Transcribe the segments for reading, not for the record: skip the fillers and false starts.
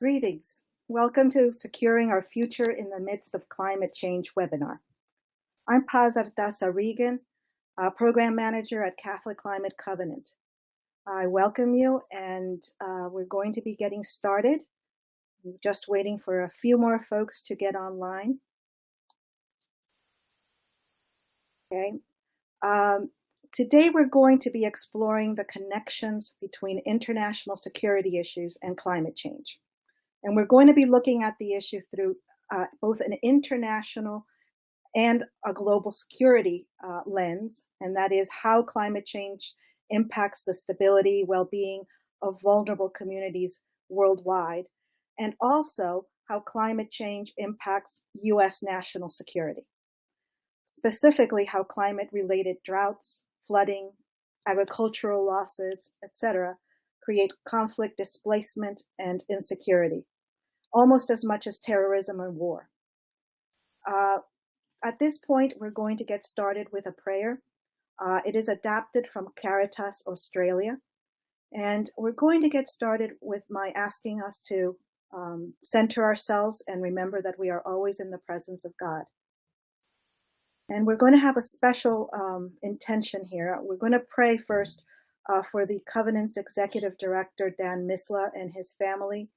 Greetings. Welcome to Securing Our Future in the Midst of Climate Change webinar. I'm Paz Artaza Regan, Program Manager at Catholic Climate Covenant. I welcome you, and we're going to be getting started. I'm just waiting for a few more folks to get online. Okay. Today we're going to be exploring the connections between international security issues and climate change. And we're going to be looking at the issue through both an international and a global security lens, and that is how climate change impacts the stability, well-being of vulnerable communities worldwide, and also how climate change impacts U.S. national security. Specifically, how climate-related droughts, flooding, agricultural losses, etc., create conflict, displacement, and insecurity, almost as much as terrorism and war. At this point, we're going to get started with a prayer. It is adapted from Caritas Australia, and we're going to get started with my asking us to center ourselves and remember that we are always in the presence of God. And we're going to have a special intention here. We're going to pray first for the Covenant's Executive Director, Dan Misla, and his family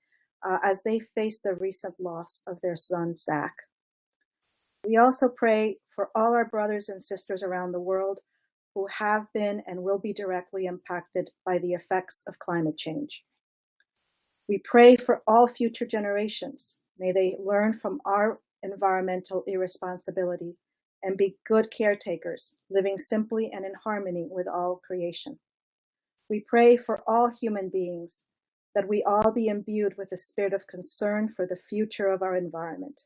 as they face the recent loss of their son, Zach. We also pray for all our brothers and sisters around the world who have been and will be directly impacted by the effects of climate change. We pray for all future generations. May they learn from our environmental irresponsibility and be good caretakers, living simply and in harmony with all creation. We pray for all human beings, that we all be imbued with a spirit of concern for the future of our environment,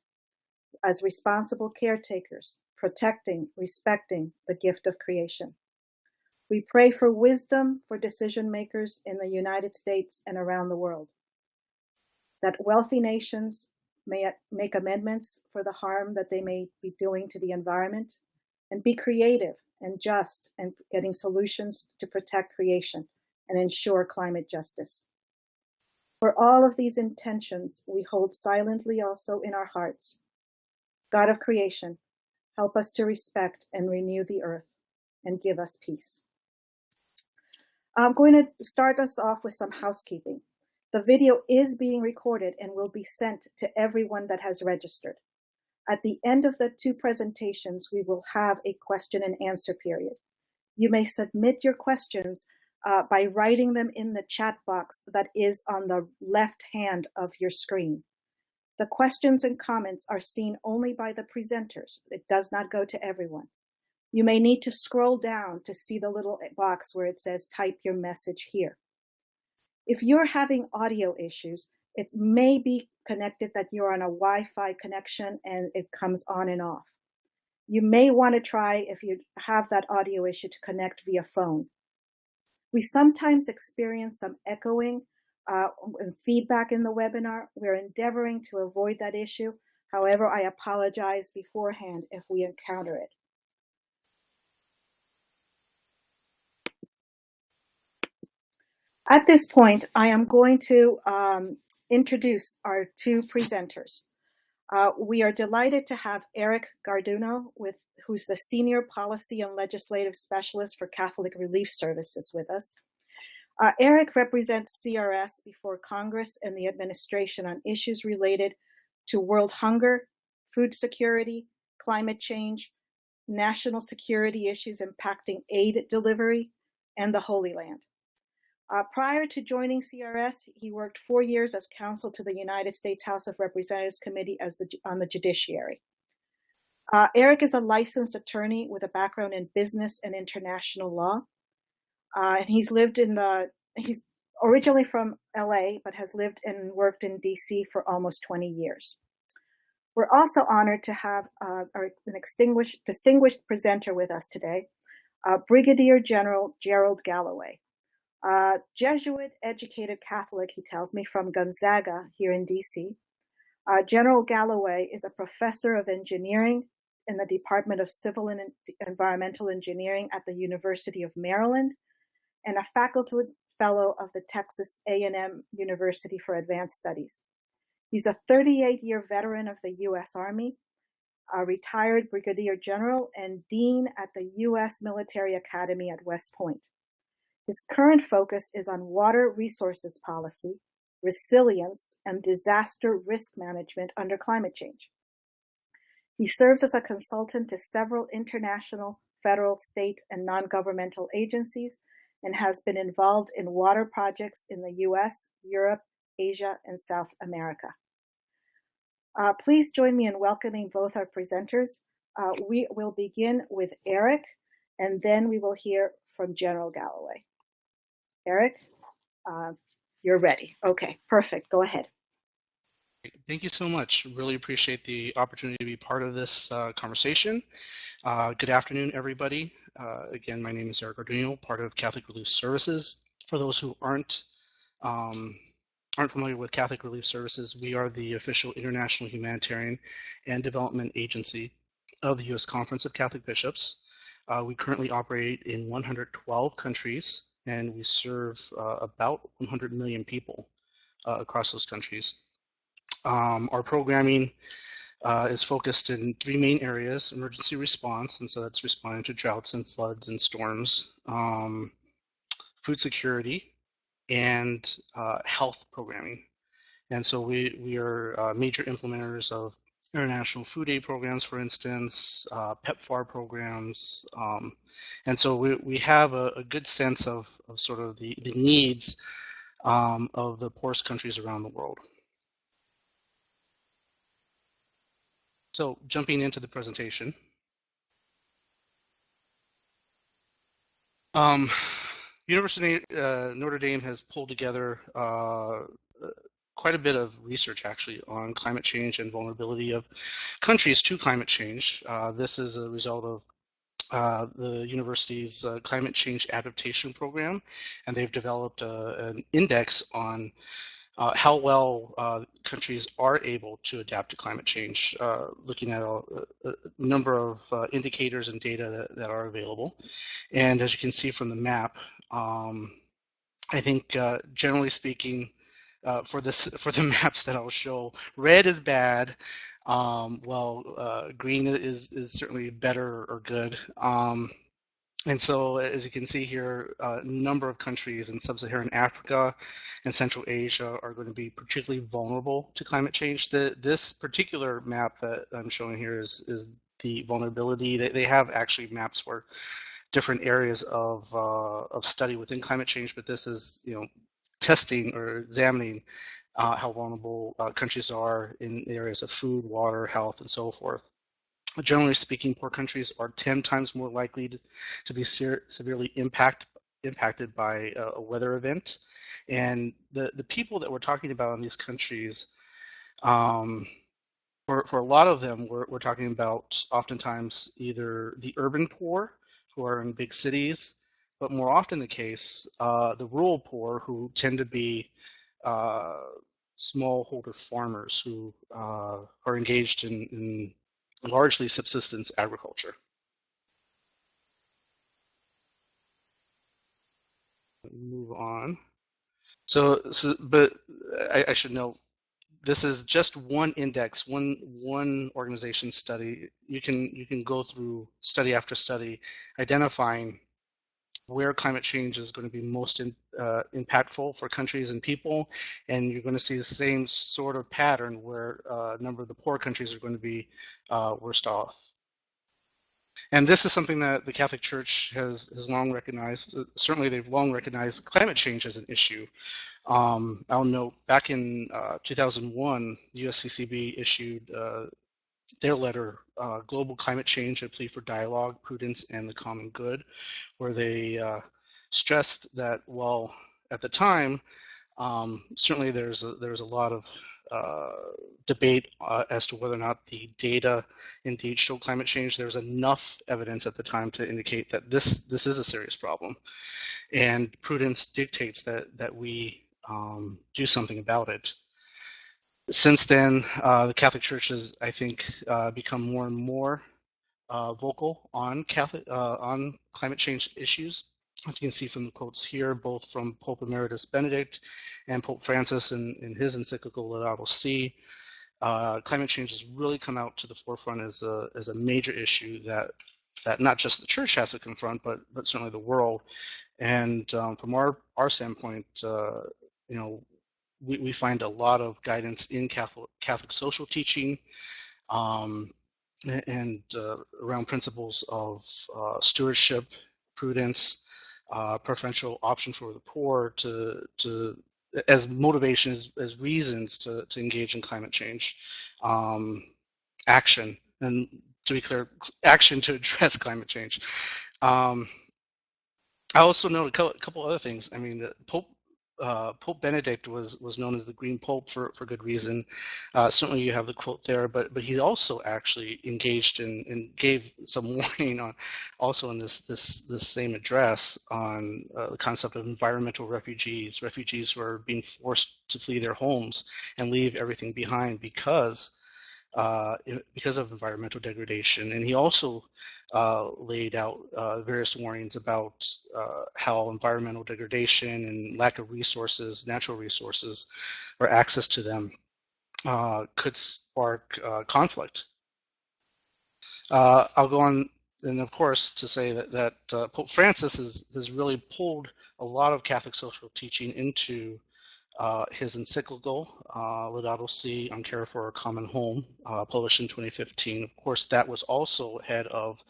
as responsible caretakers, protecting, respecting the gift of creation. We pray for wisdom for decision makers in the United States and around the world, that wealthy nations may make amendments for the harm that they may be doing to the environment, and be creative and just in getting solutions to protect creation and ensure climate justice. For all of these intentions, we hold silently also in our hearts. God of creation, help us to respect and renew the earth and give us peace. I'm going to start us off with some housekeeping. The video is being recorded and will be sent to everyone that has registered. At the end of the two presentations, we will have a question and answer period. You may submit your questions by writing them in the chat box that is on the left hand of your screen. The questions and comments are seen only by the presenters. It does not go to everyone. You may need to scroll down to see the little box where it says type your message here. If you're having audio issues, it may be connected that you're on a Wi-Fi connection and it comes on and off. You may want to try, if you have that audio issue, to connect via phone. We sometimes experience some echoing and feedback in the webinar. We're endeavoring to avoid that issue. However, I apologize beforehand if we encounter it. At this point, I am going to introduce our two presenters. We are delighted to have Eric Garduno, who's the Senior Policy and Legislative Specialist for Catholic Relief Services with us. Eric represents CRS before Congress and the administration on issues related to world hunger, food security, climate change, national security issues impacting aid delivery, and the Holy Land. Prior to joining CRS, he worked 4 years as counsel to the United States House of Representatives Committee on the Judiciary. Eric is a licensed attorney with a background in business and international law. And he's originally from LA, but has lived and worked in DC for almost 20 years. We're also honored to have an distinguished presenter with us today, Brigadier General Gerald Galloway. Jesuit-educated Catholic, he tells me, from Gonzaga here in DC. General Galloway is a professor of engineering in the Department of Civil and Environmental Engineering at the University of Maryland, and a faculty fellow of the Texas A&M University for Advanced Studies. He's a 38-year veteran of the U.S. Army, a retired Brigadier General, and Dean at the U.S. Military Academy at West Point. His current focus is on water resources policy, resilience, and disaster risk management under climate change. He serves as a consultant to several international, federal, state, and non-governmental agencies and has been involved in water projects in the US, Europe, Asia, and South America. Please join me in welcoming both our presenters. We will begin with Eric, and then we will hear from General Galloway. Eric, you're ready. Okay, perfect. Go ahead. Thank you so much. Really appreciate the opportunity to be part of this conversation. Good afternoon, everybody. Again, my name is Eric Garduno, part of Catholic Relief Services. For those who aren't familiar with Catholic Relief Services, we are the official international humanitarian and development agency of the U.S. Conference of Catholic Bishops. We currently operate in 112 countries, and we serve about 100 million people across those countries. Our programming is focused in three main areas: emergency response, and so that's responding to droughts and floods and storms, food security, and health programming. And so we are major implementers of international food aid programs, for instance, PEPFAR programs. And so we have a good sense of sort of the needs of the poorest countries around the world. So jumping into the presentation. University Notre Dame has pulled together quite a bit of research actually on climate change and vulnerability of countries to climate change. This is a result of the university's climate change adaptation program, and they've developed an index on how well countries are able to adapt to climate change, looking at a number of indicators and data that are available. And as you can see from the map, I think generally speaking, for the maps that I'll show, red is bad, while green is certainly better or good. And so, as you can see here, a number of countries in sub-Saharan Africa and Central Asia are going to be particularly vulnerable to climate change. This particular map that I'm showing here is the vulnerability. They have actually maps for different areas of study within climate change, but this is, testing or examining how vulnerable countries are in areas of food, water, health, and so forth. Generally speaking, poor countries are 10 times more likely to be severely impacted by a weather event. And the people that we're talking about in these countries, for a lot of them, we're talking about oftentimes either the urban poor who are in big cities, but more often the case, the rural poor who tend to be smallholder farmers who are engaged in largely subsistence agriculture. Move on. But I should note, this is just one index, one organization study. You can go through study after study, identifying where climate change is going to be most impactful for countries and people, and you're going to see the same sort of pattern where a number of the poor countries are going to be worst off. And this is something that the Catholic Church has long recognized. Certainly, they've long recognized climate change as an issue. I'll note back in 2001, USCCB issued their letter, Global Climate Change, a plea for dialogue, prudence, and the common good, where they stressed that, well, at the time, certainly there's a lot of debate as to whether or not the data indeed show climate change. There's enough evidence at the time to indicate that this is a serious problem, and prudence dictates that we do something about it. Since then, the Catholic Church has, I think, become more and more vocal on climate change issues. As you can see from the quotes here, both from Pope Emeritus Benedict and Pope Francis in his encyclical Laudato Si, climate change has really come out to the forefront as a major issue that not just the church has to confront, but certainly the world. And from our standpoint, we find a lot of guidance in Catholic social teaching, um, and around principles of stewardship, prudence, preferential option for the poor, to as motivation as reasons to engage in climate change, action, and to be clear, action to address climate change. I also note a couple other things. I mean, Pope Benedict was known as the Green Pope for good reason. Certainly, you have the quote there, but he also actually engaged in and gave some warning on also in this same address on the concept of environmental refugees who are being forced to flee their homes and leave everything behind because of environmental degradation. And he also laid out various warnings about how environmental degradation and lack of resources, natural resources, or access to them could spark conflict. I'll go on, and of course, to say that Pope Francis has really pulled a lot of Catholic social teaching into his encyclical, Laudato Si, on Care for a Common Home, published in 2015. Of course, that was also ahead of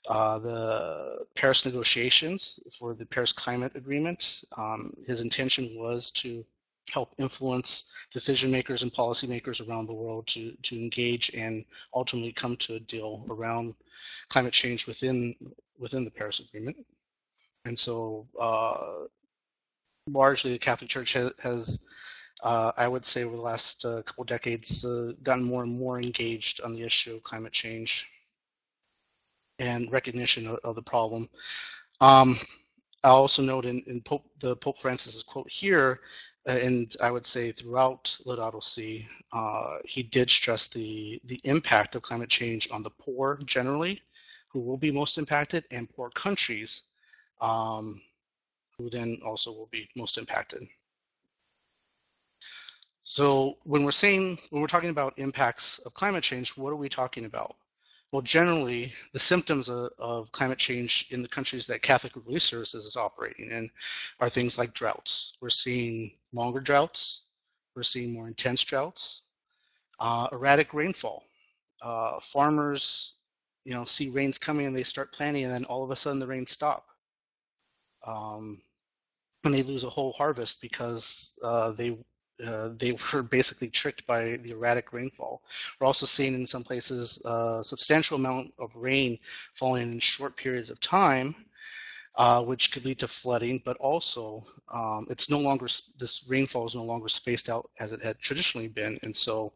the Paris negotiations for the Paris Climate Agreement. His intention was to help influence decision makers and policymakers around the world to engage and ultimately come to a deal around climate change within the Paris Agreement. And so largely the Catholic Church has I would say over the last couple decades, gotten more and more engaged on the issue of climate change and recognition of the problem. I also note in Pope Francis's quote here, and I would say throughout Laudato Si, he did stress the impact of climate change on the poor generally, who will be most impacted, and poor countries, who then also will be most impacted. So when we're talking about impacts of climate change, what are we talking about? Well, generally, the symptoms of climate change in the countries that Catholic Relief Services is operating in are things like droughts. We're seeing longer droughts. We're seeing more intense droughts, erratic rainfall. Farmers, see rains coming and they start planting, and then all of a sudden the rains stop. And they lose a whole harvest because they were basically tricked by the erratic rainfall. We're also seeing in some places a substantial amount of rain falling in short periods of time, which could lead to flooding, but also this rainfall is no longer spaced out as it had traditionally been, and so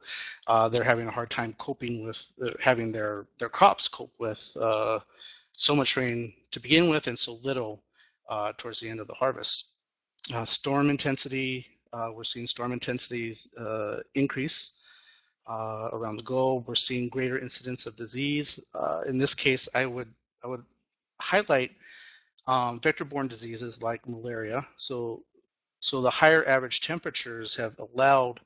they're having a hard time coping with having their crops cope with so much rain to begin with and so little towards the end of the harvest. Storm intensity, we're seeing storm intensities increase around the globe. We're seeing greater incidence of disease. In this case, I would highlight vector-borne diseases like malaria. So the higher average temperatures have allowed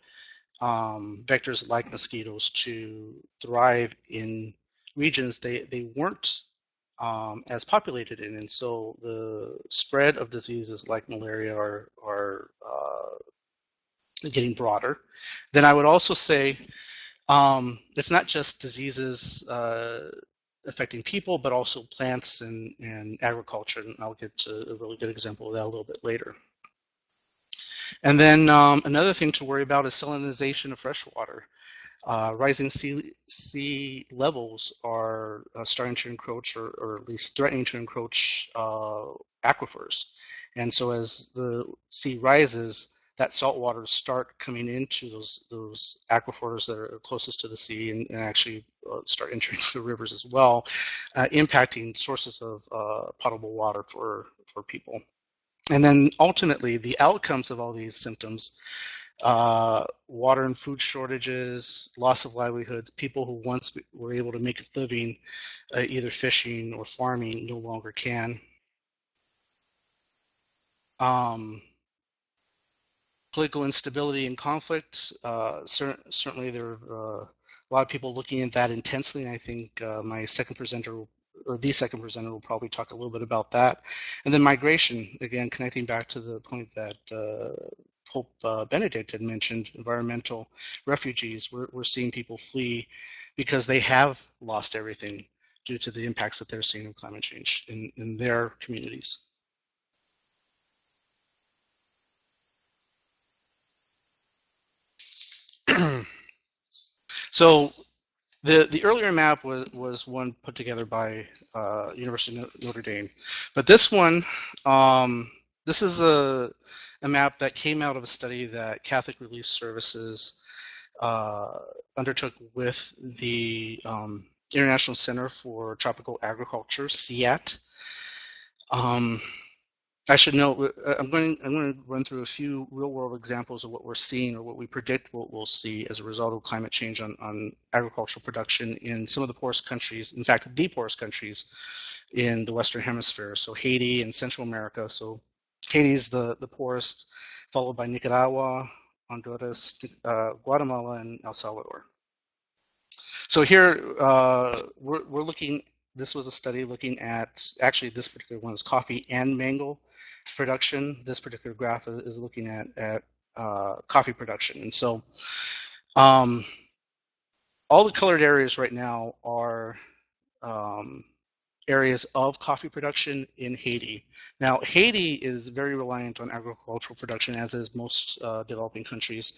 vectors like mosquitoes to thrive in regions they weren't as populated in, and so the spread of diseases like malaria are getting broader. Then I would also say it's not just diseases affecting people, but also plants and agriculture, and I'll get to a really good example of that a little bit later. And then another thing to worry about is salinization of fresh water. Rising sea levels are starting to encroach, or at least threatening to encroach aquifers. And so as the sea rises, that salt water start coming into those aquifers that are closest to the sea, and actually start entering the rivers as well, impacting sources of potable water for people. And then ultimately, the outcomes of all these symptoms, water and food shortages, loss of livelihoods, people who once were able to make a living either fishing or farming no longer can. Um, Political instability and conflict. Certainly, there are a lot of people looking at that intensely, and I think my second presenter, or the second presenter, will probably talk a little bit about that. And then migration, again, connecting back to the point that Pope Benedict had mentioned, environmental refugees. We're seeing people flee because they have lost everything due to the impacts that they're seeing of climate change in their communities. So the earlier map was one put together by University of Notre Dame, but this one, this is a map that came out of a study that Catholic Relief Services undertook with the International Center for Tropical Agriculture, CIAT. I should note, I'm going to run through a few real-world examples of what we're seeing or what we predict what we'll see as a result of climate change on agricultural production in some of the poorest countries, in fact, the poorest countries in the Western Hemisphere. So Haiti and Central America. So Haiti is the poorest, followed by Nicaragua, Honduras, Guatemala, and El Salvador. So here we're looking, this was a study looking at, actually this particular one is coffee and mango production. This particular graph is looking at coffee production. And so all the colored areas right now are areas of coffee production in Haiti. Now, Haiti is very reliant on agricultural production, as is most developing countries.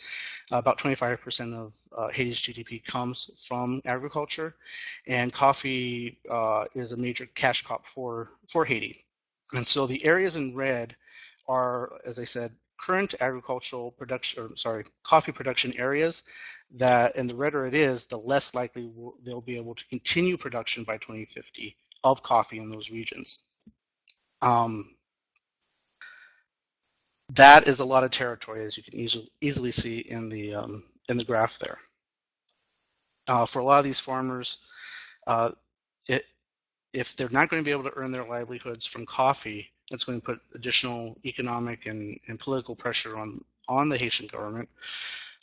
About 25% of Haiti's GDP comes from agriculture, and coffee is a major cash crop for Haiti. And so the areas in red are, as I said, current agricultural production, or sorry, coffee production areas that, and the redder it is, the less likely they'll be able to continue production by 2050 of coffee in those regions. That is a lot of territory, as you can easily see in the graph there. For a lot of these farmers, if they're not going to be able to earn their livelihoods from coffee, that's going to put additional economic and political pressure on the Haitian government.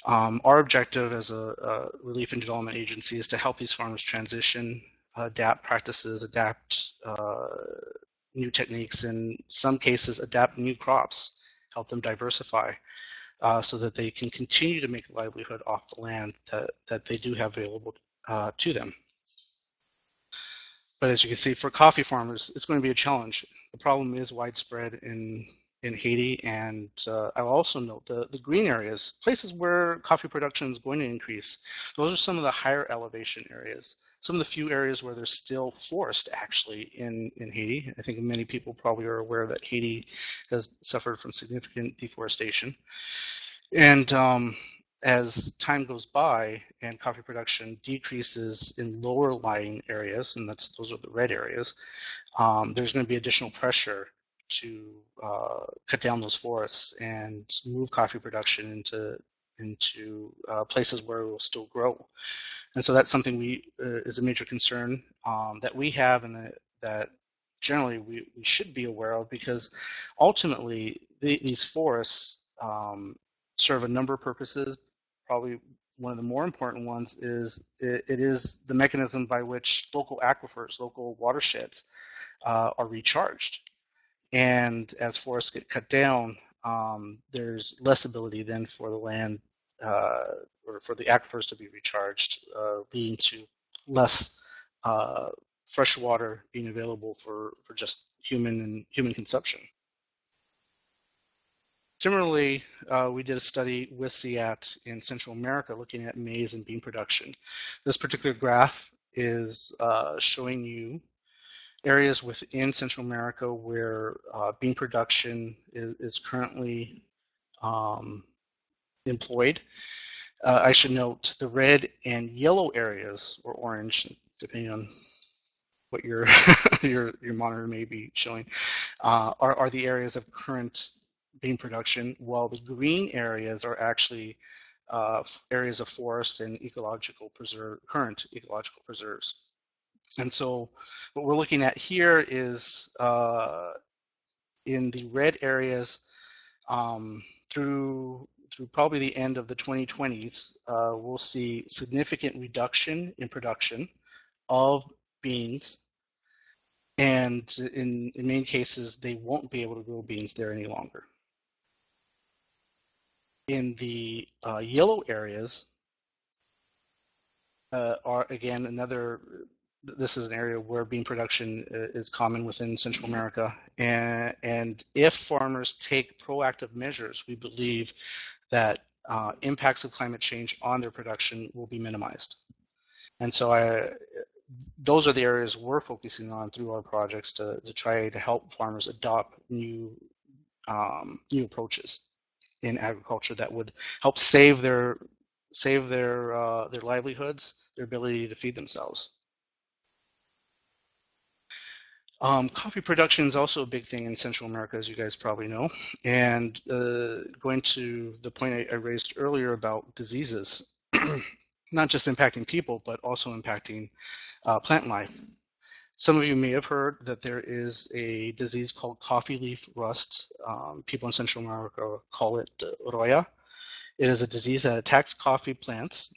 Our objective as a relief and development agency is to help these farmers transition, adapt practices, adapt new techniques, in some cases adapt new crops, help them diversify so that they can continue to make a livelihood off the land that they do have available to them. But as you can see, for coffee farmers, it's going to be a challenge. The problem is widespread in Haiti, and I'll also note the green areas, places where coffee production is going to increase. Those are some of the higher elevation areas. Some of the few areas where there's still forest actually in Haiti. I think many people probably are aware that Haiti has suffered from significant deforestation. And as time goes by and coffee production decreases in lower lying areas, and those are the red areas, there's going to be additional pressure to cut down those forests and move coffee production into places where it will still grow. And so that's something is a major concern that we have, and that generally we should be aware of, because ultimately these forests serve a number of purposes. Probably one of the more important ones is it is the mechanism by which local aquifers, local watersheds are recharged. And as forests get cut down, there's less ability then for the land or for the aquifers to be recharged, leading to less fresh water being available for just human consumption. Similarly, we did a study with CIAT in Central America looking at maize and bean production. This particular graph is showing you areas within Central America where bean production is currently employed. I should note the red and yellow areas, or orange, depending on what your your monitor may be showing, are the areas of current bean production, while the green areas are actually areas of forest and current ecological preserves. And so what we're looking at here is in the red areas through probably the end of the 2020s, we'll see significant reduction in production of beans, and in many cases, they won't be able to grow beans there any longer. In the yellow areas are, again, this is an area where bean production is common within Central America. And if farmers take proactive measures, we believe that impacts of climate change on their production will be minimized. And so those are the areas we're focusing on through our projects to try to help farmers adopt new approaches in agriculture that would help save their livelihoods, their ability to feed themselves. Coffee production is also a big thing in Central America, as you guys probably know. And going to the point I raised earlier about diseases, not just impacting people, but also impacting plant life. Some of you may have heard that there is a disease called coffee leaf rust. People in Central America call it roya. It is a disease that attacks coffee plants,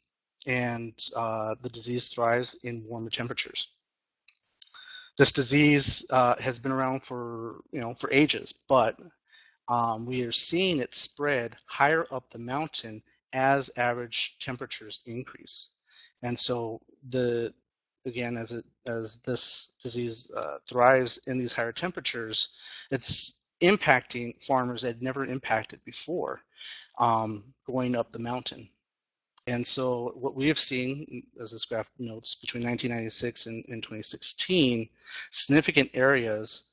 and the disease thrives in warmer temperatures. This disease has been around for ages, but we are seeing it spread higher up the mountain as average temperatures increase. And so again, as this disease thrives in these higher temperatures, it's impacting farmers that had never impacted before, going up the mountain. And so what we have seen, as this graph notes, between 1996 and 2016, significant areas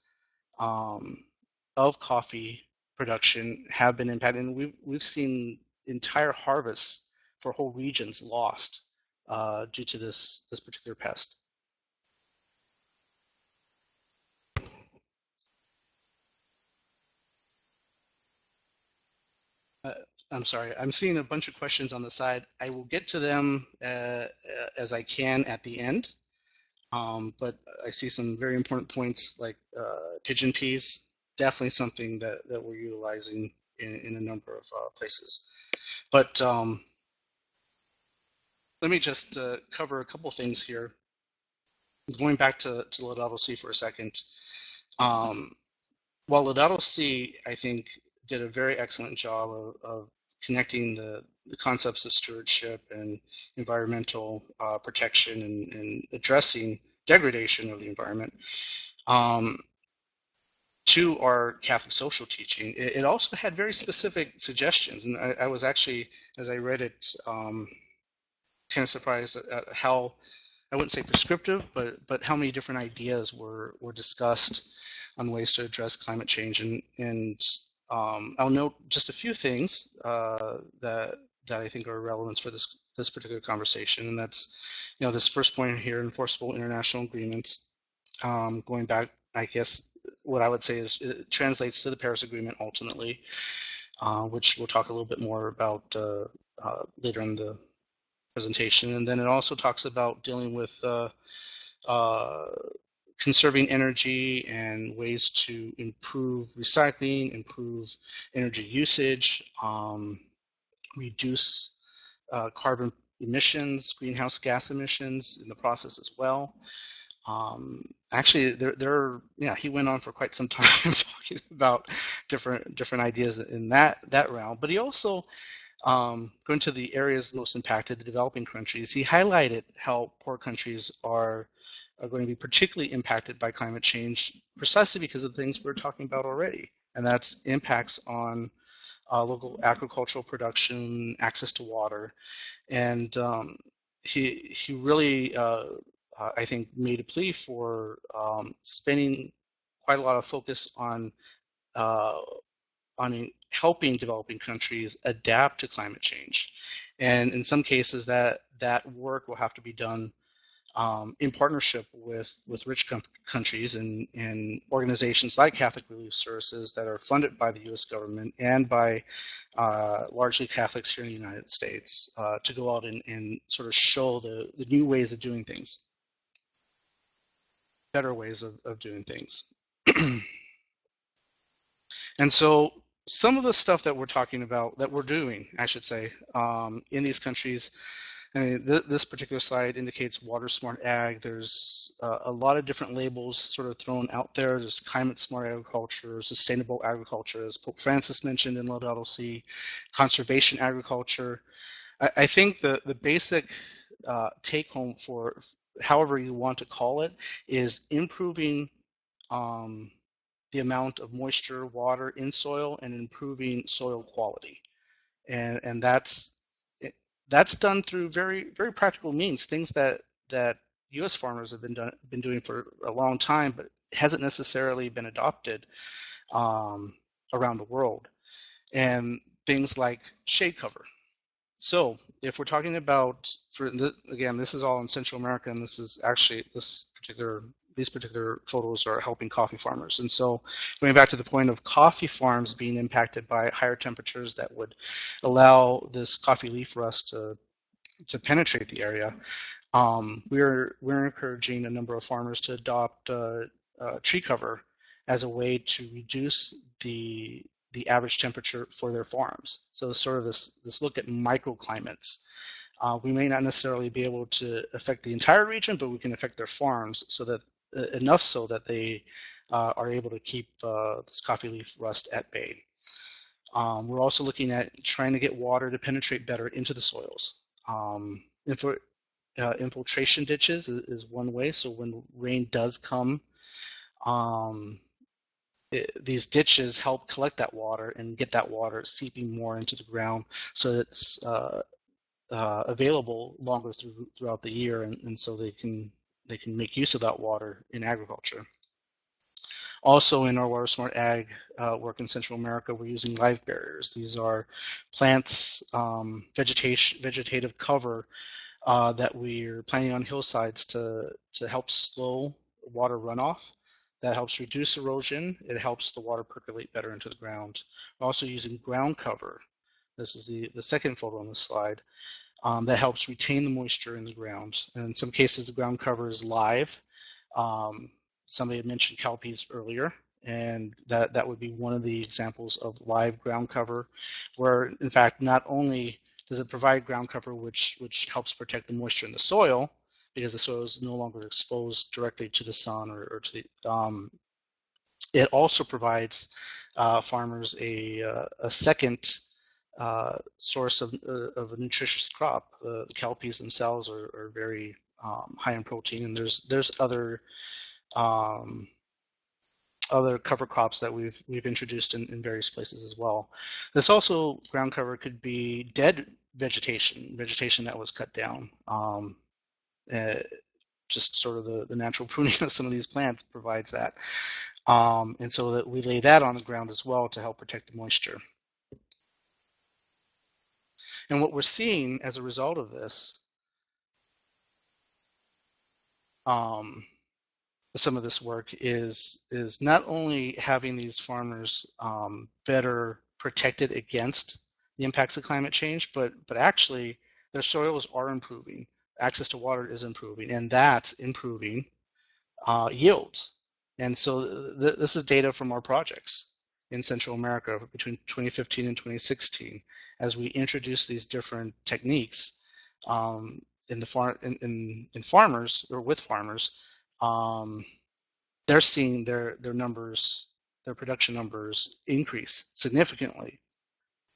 of coffee production have been impacted, and we've seen entire harvests for whole regions lost due to this particular pest. I'm sorry, I'm seeing a bunch of questions on the side. I will get to them as I can at the end, but I see some very important points like pigeon peas, definitely something that we're utilizing in a number of places. But let me just cover a couple things here. Going back to Laudato Si for a second. While Laudato Si, I think, did a very excellent job of connecting the concepts of stewardship and environmental protection and addressing degradation of the environment to our Catholic social teaching, it also had very specific suggestions. And I was actually, as I read it, kind of surprised at how, I wouldn't say prescriptive, but how many different ideas were discussed on ways to address climate change. And I'll note just a few things that I think are relevant for this particular conversation, and that's, this first point here, enforceable international agreements. Going back, I guess what I would say is it translates to the Paris Agreement ultimately, which we'll talk a little bit more about later in the presentation. And then it also talks about dealing with conserving energy and ways to improve recycling, improve energy usage, reduce carbon emissions, greenhouse gas emissions in the process as well. Actually, he went on for quite some time talking about different ideas in that realm. But he also, going to the areas most impacted, the developing countries, he highlighted how poor countries are going to be particularly impacted by climate change, precisely because of the things we're talking about already, and that's impacts on local agricultural production, access to water, and he really, I think, made a plea for spending quite a lot of focus on helping developing countries adapt to climate change, and in some cases that work will have to be done in partnership with rich countries and organizations like Catholic Relief Services that are funded by the U.S. government and by largely Catholics here in the United States to go out and sort of show the new ways of doing things, better ways of doing things. And so some of the stuff that we're talking about, that we're doing, I should say, in these countries, I mean, this particular slide indicates water smart ag. There's a lot of different labels sort of thrown out there. There's climate smart agriculture, sustainable agriculture, as Pope Francis mentioned in Laudato Si, conservation agriculture. I think the basic take home for however you want to call it is improving the amount of moisture, water in soil, and improving soil quality. And that's done through very very practical means, things that U.S. farmers have been doing for a long time, but hasn't necessarily been adopted around the world. And things like shade cover. So if we're talking about, again, this is all in Central America, and this is actually these particular photos are helping coffee farmers. And so going back to the point of coffee farms being impacted by higher temperatures that would allow this coffee leaf rust to penetrate the area, we're encouraging a number of farmers to adopt tree cover as a way to reduce the average temperature for their farms. So sort of this look at microclimates. We may not necessarily be able to affect the entire region, but we can affect their farms so that enough so that they are able to keep this coffee leaf rust at bay. We're also looking at trying to get water to penetrate better into the soils. Infiltration ditches is one way. So when rain does come, these ditches help collect that water and get that water seeping more into the ground, so it's available longer throughout the year, and so they can make use of that water in agriculture. Also, in our water smart ag work in Central America, we're using live barriers. These are plants, vegetative cover that we're planting on hillsides to help slow water runoff. That helps reduce erosion. It helps the water percolate better into the ground. We're also using ground cover. This is the second photo on the slide. That helps retain the moisture in the ground. And in some cases, the ground cover is live. Somebody had mentioned cowpeas earlier, and that would be one of the examples of live ground cover, where in fact not only does it provide ground cover, which helps protect the moisture in the soil, because the soil is no longer exposed directly to the sun or to the. It also provides farmers a second source of a nutritious crop. The cowpeas themselves are very high in protein, and there's other cover crops that we've introduced in various places as well. This also, ground cover could be dead vegetation that was cut down. Just sort of the natural pruning of some of these plants provides that. And so that we lay that on the ground as well to help protect the moisture. And what we're seeing as a result of this, some of this work is not only having these farmers better protected against the impacts of climate change, but actually their soils are improving. Access to water is improving, and that's improving yields. And so this is data from our projects in Central America between 2015 and 2016, as we introduce these different techniques in farmers or with farmers. They're seeing their numbers, their production numbers increase significantly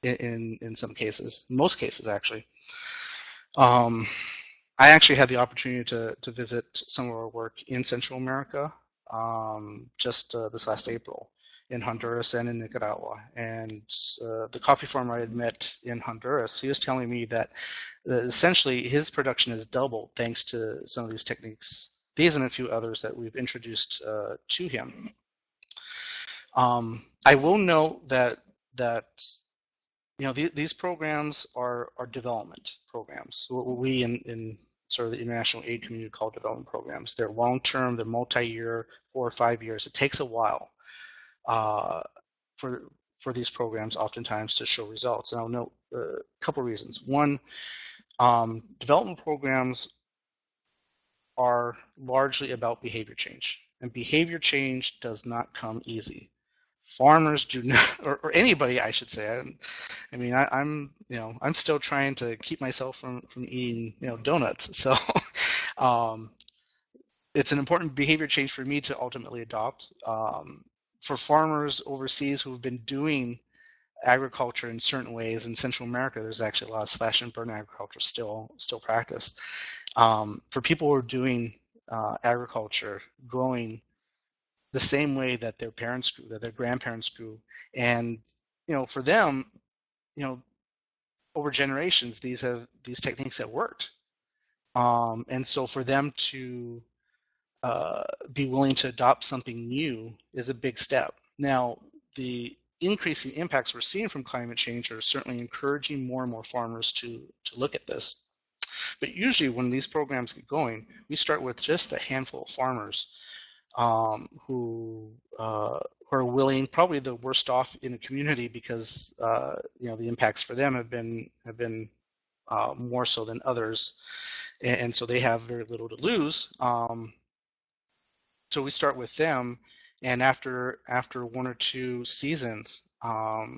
in some cases, most cases actually. I actually had the opportunity to visit some of our work in Central America just this last April in Honduras and in Nicaragua. And the coffee farmer I had met in Honduras, he was telling me that essentially his production has doubled thanks to some of these techniques, these and a few others that we've introduced to him. I will note that these programs are development programs. What we in sort of the international aid community call development programs. They're long-term, they're multi-year, 4 or 5 years. It takes a while for these programs oftentimes to show results. And I'll note a couple of reasons. One, development programs are largely about behavior change, and behavior change does not come easy. farmers do not, or anybody, I should say. I'm still trying to keep myself from eating, donuts. So, um, it's an important behavior change for me to ultimately adopt. For farmers overseas who have been doing agriculture in certain ways in Central America, there's actually a lot of slash and burn agriculture still practiced. For people who are doing agriculture, growing the same way that their parents grew, that their grandparents grew, and for them, you know, over generations, these techniques have worked, and so for them to be willing to adopt something new is a big step. Now, the increasing impacts we're seeing from climate change are certainly encouraging more and more farmers to look at this. But usually when these programs get going, we start with just a handful of farmers who are willing, probably the worst off in the community because the impacts for them have been more so than others, and so they have very little to lose. So we start with them, and after one or two seasons,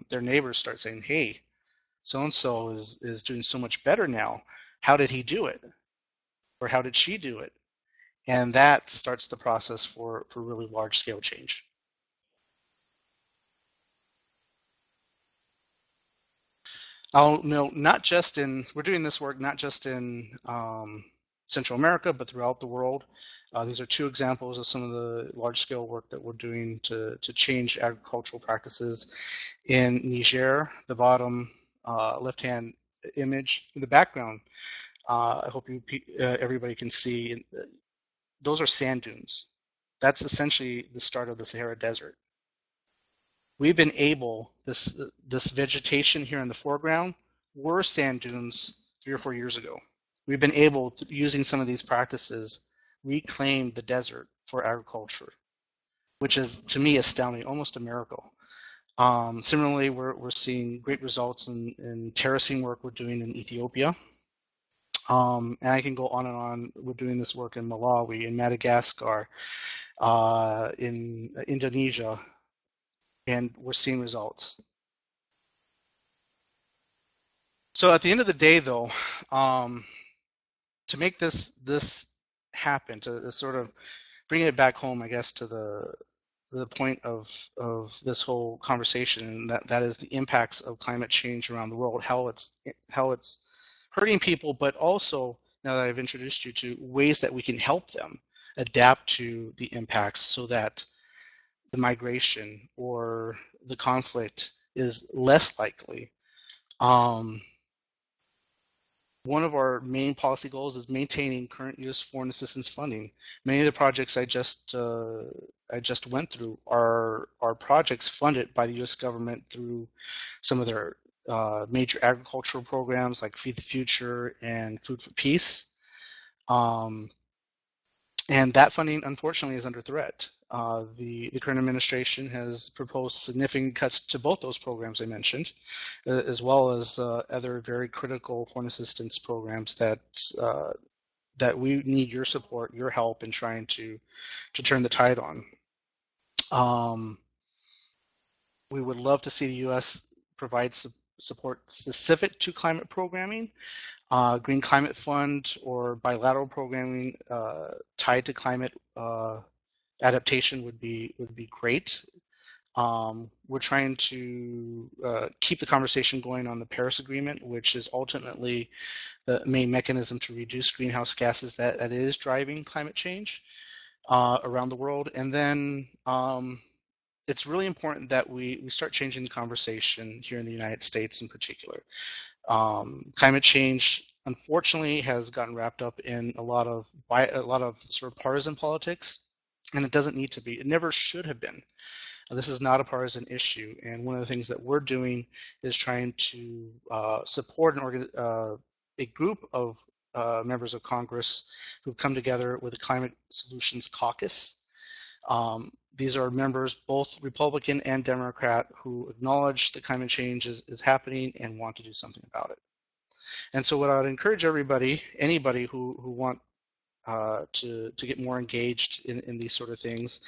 their neighbors start saying, "Hey, so and so is doing so much better now. How did he do it? Or how did she do it?" And that starts the process for really large scale change. I'll note we're doing this work not just in Central America, but throughout the world. These are two examples of some of the large scale work that we're doing to change agricultural practices in Niger. The bottom left-hand image in the background, I hope everybody can see, those are sand dunes. That's essentially the start of the Sahara Desert. We've been able, this vegetation here in the foreground were sand dunes 3 or 4 years ago. We've been able, using some of these practices, reclaim the desert for agriculture, which is, to me, astounding, almost a miracle. Similarly, we're seeing great results in terracing work we're doing in Ethiopia. And I can go on and on. We're doing this work in Malawi, in Madagascar, in Indonesia, and we're seeing results. So at the end of the day, though, to make this happen, to sort of bring it back home, I guess, to the point of this whole conversation, that is the impacts of climate change around the world, how it's hurting people, but also, now that I've introduced you to ways that we can help them adapt to the impacts so that the migration or the conflict is less likely. One of our main policy goals is maintaining current U.S. foreign assistance funding. Many of the projects I just went through are projects funded by the U.S. government through some of their major agricultural programs like Feed the Future and Food for Peace. And that funding, unfortunately, is under threat. The current administration has proposed significant cuts to both those programs I mentioned, as well as other very critical foreign assistance programs that we need your support, your help in trying to turn the tide on. We would love to see the U.S. provide support specific to climate programming. Green Climate Fund or bilateral programming tied to climate adaptation would be great. We're trying to keep the conversation going on the Paris Agreement, which is ultimately the main mechanism to reduce greenhouse gases that is driving climate change around the world. And then it's really important that we start changing the conversation here in the United States in particular. Climate change, unfortunately, has gotten wrapped up in a lot of sort of partisan politics, and it doesn't need to be. It never should have been. This is not a partisan issue, and one of the things that we're doing is trying to support a group of members of Congress who've come together with a Climate Solutions Caucus. These are members, both Republican and Democrat, who acknowledge that climate change is happening and want to do something about it. And so what I would encourage anybody who to get more engaged in these sort of things.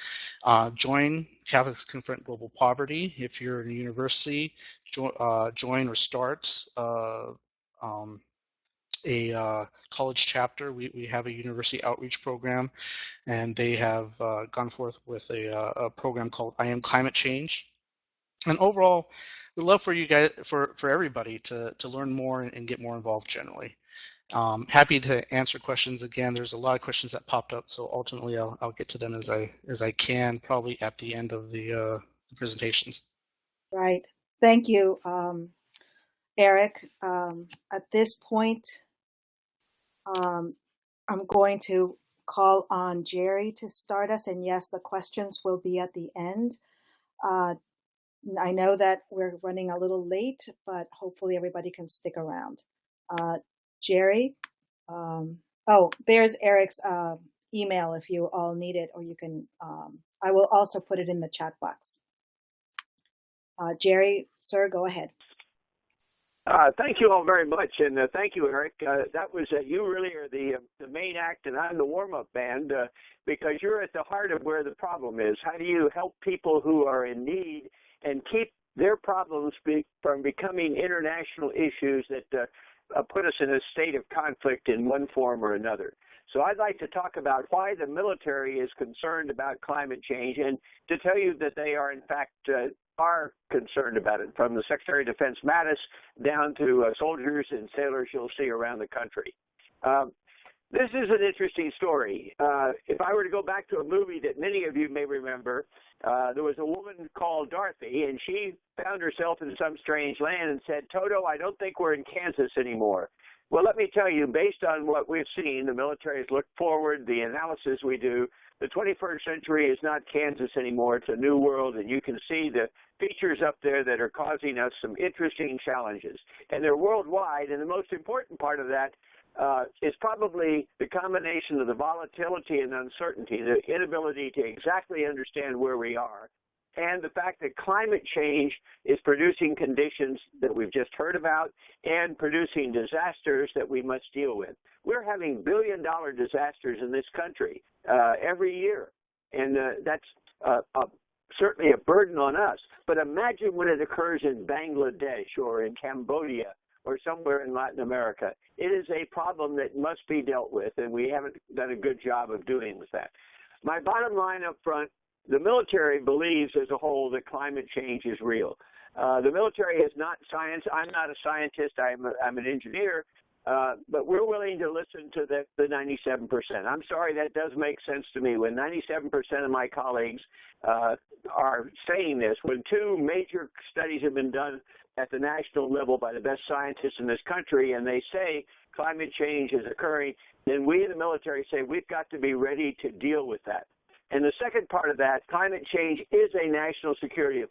Join Catholics Confront Global Poverty. If you're in a university, join or start a college chapter. We have a university outreach program, and they have gone forth with a program called I Am Climate Change. And overall, we'd love for you guys, for everybody to learn more and get more involved generally. Happy to answer questions again. There's a lot of questions that popped up, so ultimately I'll get to them as I can, probably at the end of the presentations. Right. Thank you, Eric. At this point, I'm going to call on Jerry to start us, and yes, the questions will be at the end. I know that we're running a little late, but hopefully everybody can stick around. Jerry, there's Eric's email if you all need it, or you can, I will also put it in the chat box. Jerry, sir, go ahead. Thank you all very much, and thank you, Eric. That was you really are the main act, and I'm the warm-up band because you're at the heart of where the problem is. How do you help people who are in need and keep their problems from becoming international issues that put us in a state of conflict in one form or another? So I'd like to talk about why the military is concerned about climate change, and to tell you that they are, in fact, are concerned about it, from the Secretary of Defense Mattis down to soldiers and sailors you'll see around the country. This is an interesting story. If I were to go back to a movie that many of you may remember, there was a woman called Dorothy, and she found herself in some strange land and said, "Toto, I don't think we're in Kansas anymore." Well, let me tell you, based on what we've seen, the military has looked forward, the analysis we do, the 21st century is not Kansas anymore. It's a new world, and you can see the features up there that are causing us some interesting challenges. And they're worldwide, and the most important part of that is probably the combination of the volatility and uncertainty, the inability to exactly understand where we are, and the fact that climate change is producing conditions that we've just heard about and producing disasters that we must deal with. We're having billion-dollar disasters in this country every year, and that's certainly a burden on us. But imagine when it occurs in Bangladesh or in Cambodia or somewhere in Latin America. It is a problem that must be dealt with, and we haven't done a good job of doing with that. My bottom line up front, the military believes as a whole that climate change is real. The military is not science. I'm not a scientist. I'm an engineer, but we're willing to listen to the 97%. I'm sorry, that does make sense to me. When 97% of my colleagues are saying this, when two major studies have been done at the national level by the best scientists in this country, and they say climate change is occurring, then we in the military say we've got to be ready to deal with that. And the second part of that, climate change is a national security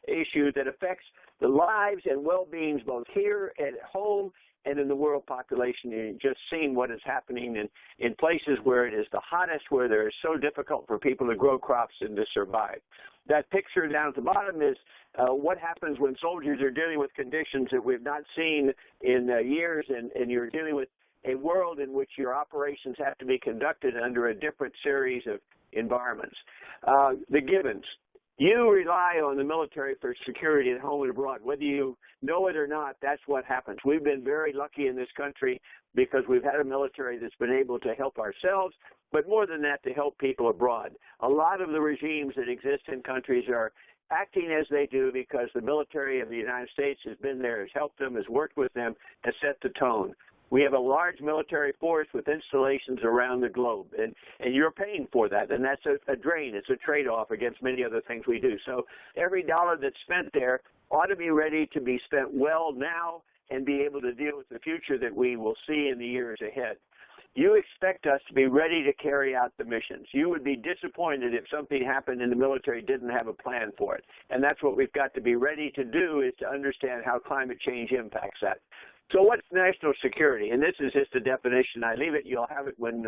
issue that affects the lives and well-beings both here and at home and in the world population. You've just seen what is happening in places where it is the hottest, where it is so difficult for people to grow crops and to survive. That picture down at the bottom is what happens when soldiers are dealing with conditions that we've not seen in years, and you're dealing with a world in which your operations have to be conducted under a different series of environments. The givens. You rely on the military for security at home and abroad. Whether you know it or not, that's what happens. We've been very lucky in this country because we've had a military that's been able to help ourselves, but more than that, to help people abroad. A lot of the regimes that exist in countries are acting as they do because the military of the United States has been there, has helped them, has worked with them, has set the tone. We have a large military force with installations around the globe, and you're paying for that, and that's a drain. It's a trade-off against many other things we do. So every dollar that's spent there ought to be ready to be spent well now and be able to deal with the future that we will see in the years ahead. You expect us to be ready to carry out the missions. You would be disappointed if something happened and the military didn't have a plan for it, and that's what we've got to be ready to do, is to understand how climate change impacts that. So what's national security? And this is just a definition. I leave it. You'll have it when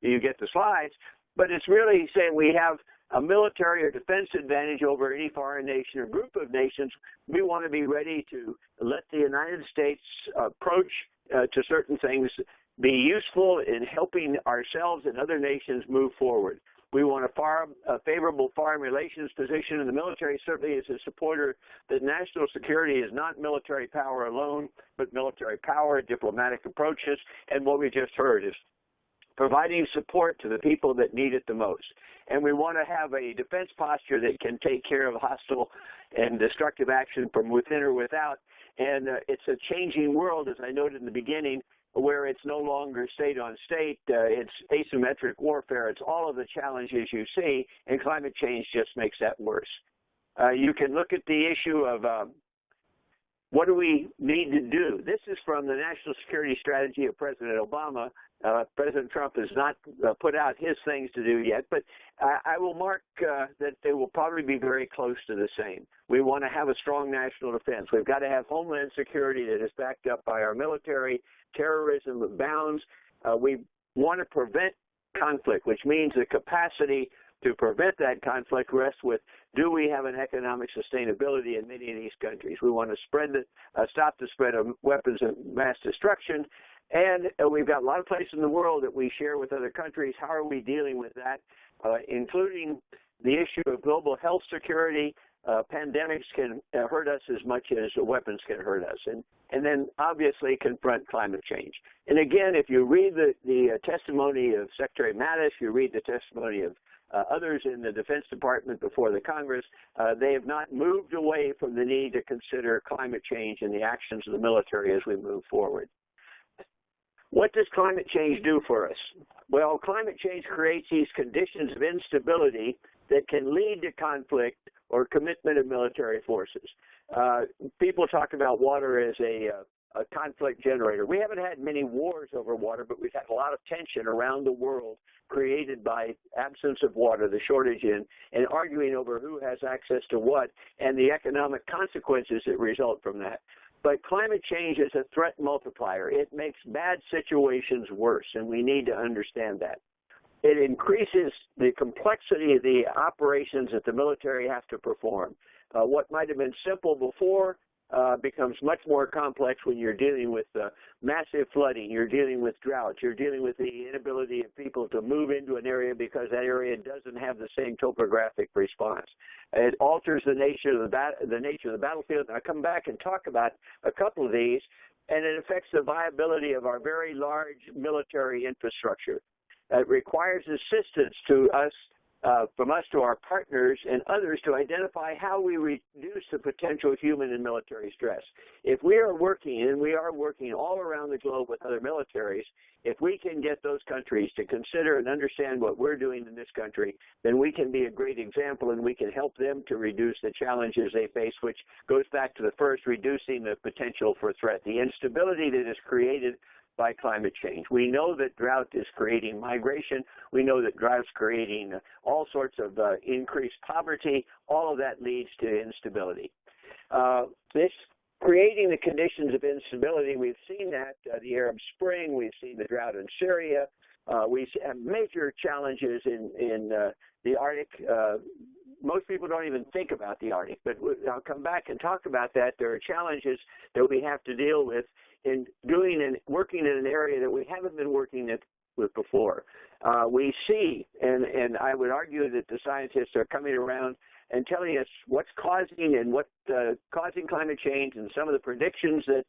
you get the slides. But it's really saying we have a military or defense advantage over any foreign nation or group of nations. We want to be ready to let the United States approach to certain things be useful in helping ourselves and other nations move forward. We want a favorable foreign relations position, and the military certainly is a supporter that national security is not military power alone, but military power, diplomatic approaches, and what we just heard is providing support to the people that need it the most. And we want to have a defense posture that can take care of hostile and destructive action from within or without. And it's a changing world, as I noted in the beginning, where it's no longer state on state, it's asymmetric warfare, it's all of the challenges you see, and climate change just makes that worse. You can look at the issue of what do we need to do? This is from the National Security Strategy of President Obama. President Trump has not put out his things to do yet, but I will mark that they will probably be very close to the same. We want to have a strong national defense. We've got to have homeland security that is backed up by our military. Terrorism abounds. We want to prevent conflict, which means the capacity to prevent that conflict rests with, do we have an economic sustainability in many of these countries? We want to stop the spread of weapons of mass destruction. And we've got a lot of places in the world that we share with other countries. How are we dealing with that, including the issue of global health security? Pandemics can hurt us as much as weapons can hurt us. And then obviously confront climate change. And again, if you read the testimony of Secretary Mattis, you read the testimony of others in the Defense Department before the Congress, they have not moved away from the need to consider climate change and the actions of the military as we move forward. What does climate change do for us? Well, climate change creates these conditions of instability that can lead to conflict or commitment of military forces. People talk about water as a conflict generator. We haven't had many wars over water, but we've had a lot of tension around the world created by absence of water, the shortage and arguing over who has access to what, and the economic consequences that result from that. But climate change is a threat multiplier. It makes bad situations worse, and we need to understand that. It increases the complexity of the operations that the military have to perform. What might have been simple before becomes much more complex when you're dealing with massive flooding, you're dealing with drought, you're dealing with the inability of people to move into an area because that area doesn't have the same topographic response. It alters the nature of the battlefield. And I'll come back and talk about a couple of these, and it affects the viability of our very large military infrastructure. It requires assistance to us, from us to our partners and others to identify how we reduce the potential human and military stress. If we are working, and we are working all around the globe with other militaries, if we can get those countries to consider and understand what we're doing in this country, then we can be a great example and we can help them to reduce the challenges they face, which goes back to the first, reducing the potential for threat, the instability that is created by climate change. We know that drought is creating migration. We know that drought's creating all sorts of increased poverty. All of that leads to instability. This creating the conditions of instability, we've seen that, the Arab Spring, we've seen the drought in Syria. We have major challenges in the Arctic. Most people don't even think about the Arctic, but I'll come back and talk about that. There are challenges that we have to deal with in doing and working in an area that we haven't been working with before. We see, and I would argue that the scientists are coming around and telling us what's causing and what causing climate change and some of the predictions that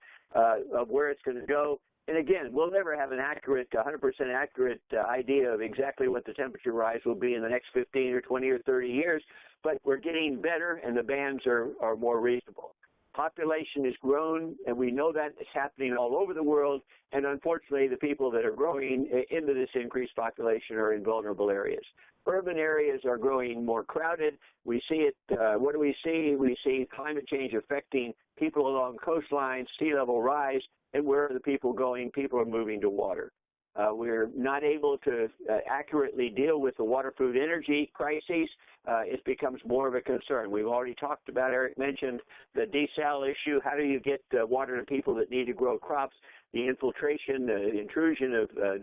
of where it's going to go. And again, we'll never have an accurate, 100% accurate idea of exactly what the temperature rise will be in the next 15 or 20 or 30 years, but we're getting better and the bands are more reasonable. Population has grown, and we know that it's happening all over the world, and unfortunately the people that are growing into this increased population are in vulnerable areas. Urban areas are growing more crowded. We see it, what do we see? We see climate change affecting people along coastlines, sea level rise, and where are the people going? People are moving to water. We're not able to accurately deal with the water, food, energy crises. It becomes more of a concern. We've already talked about, Eric mentioned the desal issue. How do you get water to people that need to grow crops? The infiltration, the intrusion of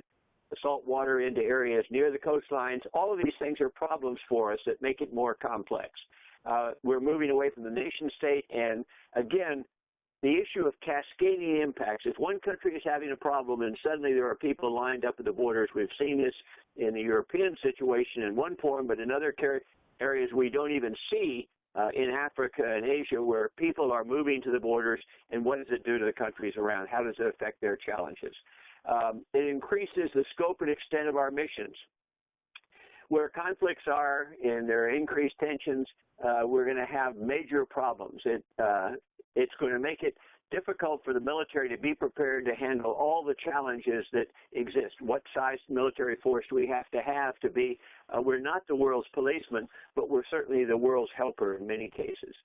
salt water into areas near the coastlines. All of these things are problems for us that make it more complex. We're moving away from the nation state, and again, the issue of cascading impacts. If one country is having a problem and suddenly there are people lined up at the borders, we've seen this in the European situation in one form, but in other areas we don't even see in Africa and Asia, where people are moving to the borders, and what does it do to the countries around? How does it affect their challenges? It increases the scope and extent of our missions. Where conflicts are and there are increased tensions, we're going to have major problems. It's going to make it difficult for the military to be prepared to handle all the challenges that exist. What size military force do we have to be? We're not the world's policeman, but we're certainly the world's helper in many cases.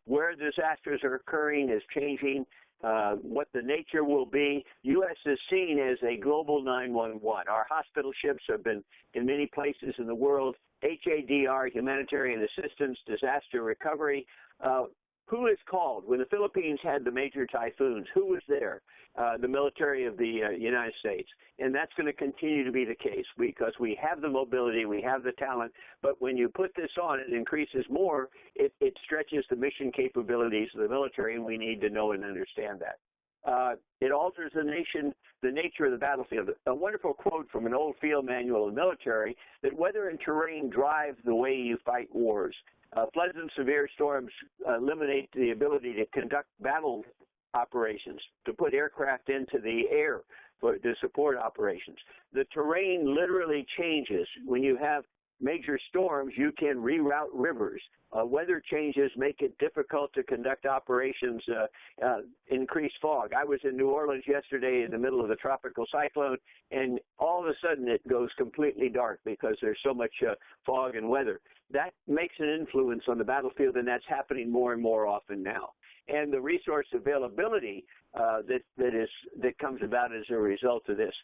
Where disasters are occurring is changing. What the nature will be. U.S. is seen as a global 911. Our hospital ships have been in many places in the world. HADR, humanitarian assistance, disaster recovery. Who is called? When the Philippines had the major typhoons, who was there? The military of the United States. And that's going to continue to be the case because we have the mobility, we have the talent, but when you put this on, it increases more, it stretches the mission capabilities of the military, and we need to know and understand that. It alters the nature of the battlefield. A wonderful quote from an old field manual of the military that weather and terrain drive the way you fight wars. Floods and severe storms eliminate the ability to conduct battle operations, to put aircraft into the air to support operations. The terrain literally changes. When you have major storms, you can reroute rivers. Weather changes make it difficult to conduct operations, increase fog. I was in New Orleans yesterday in the middle of the tropical cyclone, and all of a sudden it goes completely dark because there's so much fog and weather. That makes an influence on the battlefield, and that's happening more and more often now. And the resource availability that comes about as a result of this.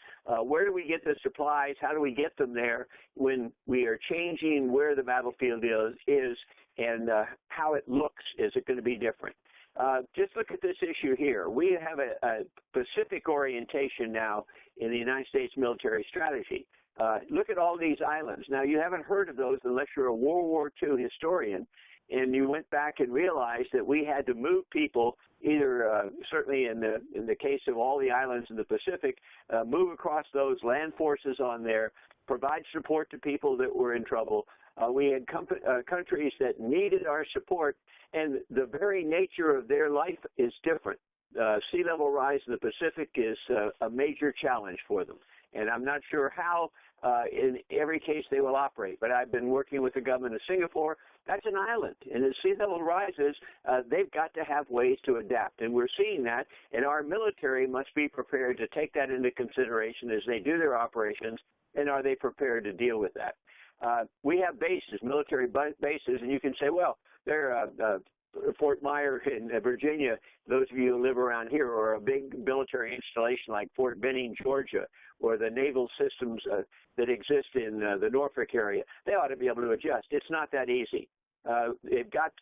Where do we get the supplies? How do we get them there when we are changing where the battlefield is and how it looks? Is it going to be different? Just look at this issue here. We have a Pacific orientation now in the United States military strategy. Look at all these islands. Now, you haven't heard of those unless you're a World War II historian, and you went back and realized that we had to move people either, certainly in the case of all the islands in the Pacific, move across those, land forces on there, provide support to people that were in trouble. We had countries that needed our support, and the very nature of their life is different. Sea level rise in the Pacific is a major challenge for them. And I'm not sure how in every case they will operate, but I've been working with the government of Singapore. That's an island, and as sea level rises, they've got to have ways to adapt, and we're seeing that, and our military must be prepared to take that into consideration as they do their operations, and are they prepared to deal with that? We have bases, military bases, and you can say, well, they're Fort Myer in Virginia, those of you who live around here, or a big military installation like Fort Benning, Georgia, or the naval systems that exist in the Norfolk area, they ought to be able to adjust. It's not that easy. They've got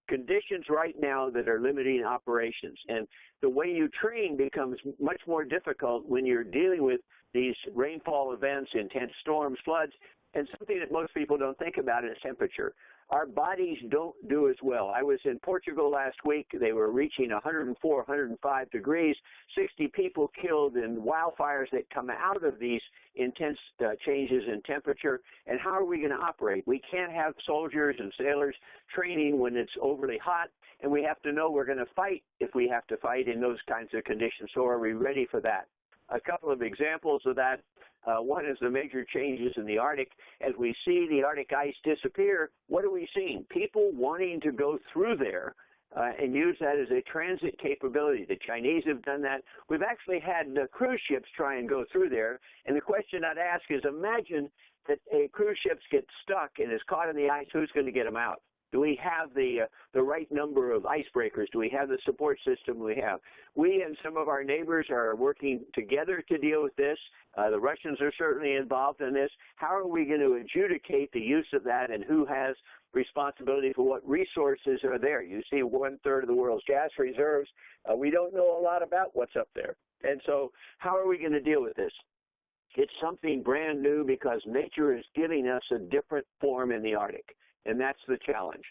conditions right now that are limiting operations, and the way you train becomes much more difficult when you're dealing with these rainfall events, intense storms, floods, and something that most people don't think about is temperature. Our bodies don't do as well. I was in Portugal last week. They were reaching 104, 105 degrees, 60 people killed in wildfires that come out of these intense changes in temperature. And how are we going to operate? We can't have soldiers and sailors training when it's overly hot, and we have to know we're going to fight if we have to fight in those kinds of conditions. So are we ready for that? A couple of examples of that. One is the major changes in the Arctic. As we see the Arctic ice disappear, what are we seeing? People wanting to go through there and use that as a transit capability. The Chinese have done that. We've actually had cruise ships try and go through there. And the question I'd ask is, imagine that a cruise ship gets stuck and is caught in the ice. Who's going to get them out? Do we have the right number of icebreakers? Do we have the support system we have? We and some of our neighbors are working together to deal with this. The Russians are certainly involved in this. How are we going to adjudicate the use of that, and who has responsibility for what resources are there? You see 1/3 of the world's gas reserves. We don't know a lot about what's up there. And so how are we going to deal with this? It's something brand new because nature is giving us a different form in the Arctic. And that's the challenge.